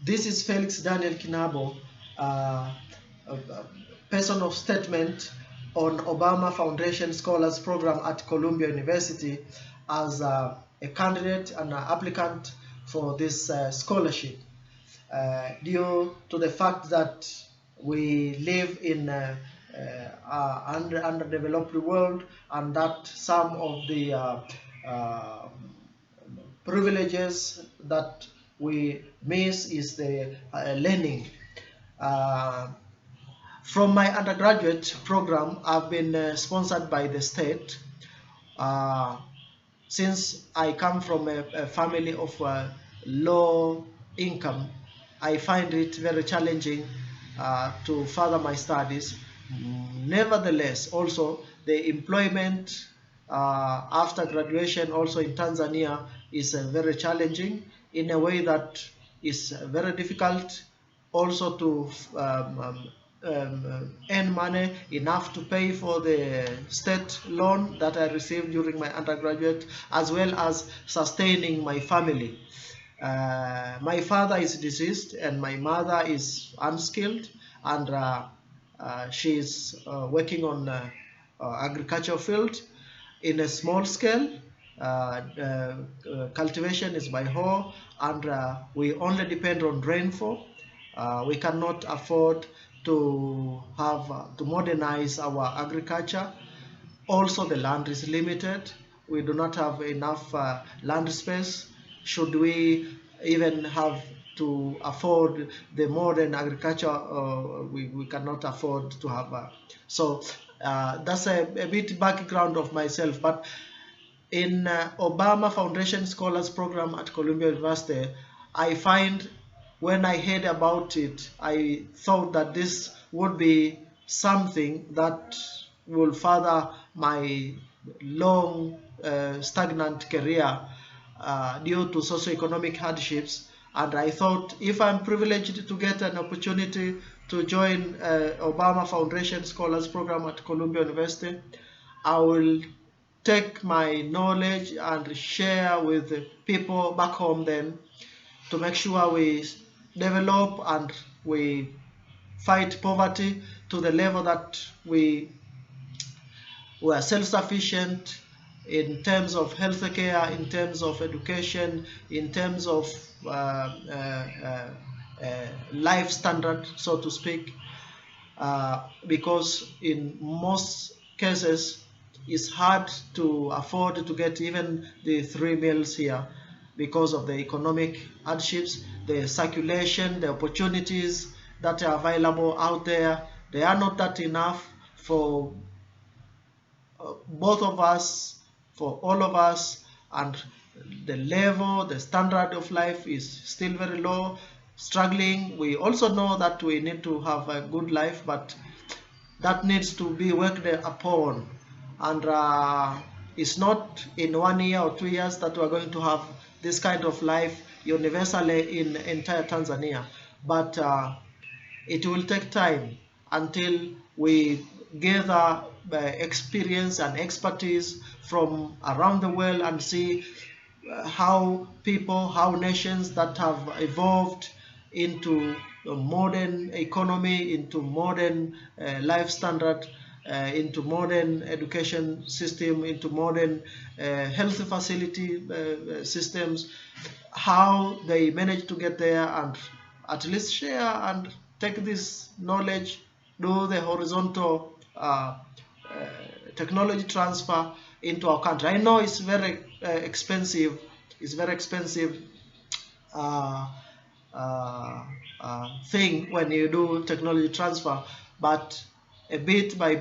This is Felix Daniel Kinabo, a person of statement on Obama Foundation Scholars Program at Columbia University as a candidate and an applicant for this scholarship. Due to the fact that we live in an underdeveloped world, and that some of the privileges that we miss is the learning. Uh, from my undergraduate program, I've been sponsored by the state. Uh, since I come from a family of low income, I find it very challenging to further my studies. Nevertheless, also the employment after graduation also in Tanzania is very challenging in a way that is very difficult also to earn money enough to pay for the state loan that I received during my undergraduate, as well as sustaining my family. My father is deceased and my mother is unskilled, and she is working on agricultural field in a small scale. Cultivation is by hoe, and we only depend on rainfall. We cannot afford to have to modernize our agriculture. Also, the land is limited. We do not have enough land space. Should we even have to afford the modern agriculture, we cannot afford to have. So that's a bit background of myself. But in Obama Foundation Scholars Program at Columbia University, I find when I heard about it, I thought that this would be something that will further my long stagnant career due to socioeconomic hardships. And I thought if I'm privileged to get an opportunity to join Obama Foundation Scholars Program at Columbia University, I will take my knowledge and share with the people back home then to make sure we develop and we fight poverty to the level that we are self-sufficient in terms of healthcare, in terms of education, in terms of life standard, so to speak, because in most cases it's hard to afford to get even the 3 meals here because of the economic hardships, the circulation, the opportunities that are available out there. They are not that enough for both of us, for all of us, and the level, the standard of life is still very low, struggling. We also know that we need to have a good life, but that needs to be worked upon. And it's not in 1 year or 2 years that we're going to have this kind of life universally in entire Tanzania. But it will take time until we gather experience and expertise from around the world and see how people, how nations that have evolved into a modern economy, into modern life standard, into modern education system, into modern health facility systems, how they manage to get there, and at least share and take this knowledge, do the horizontal technology transfer into our country. I know it's very expensive. It's very expensive thing when you do technology transfer, but a bit by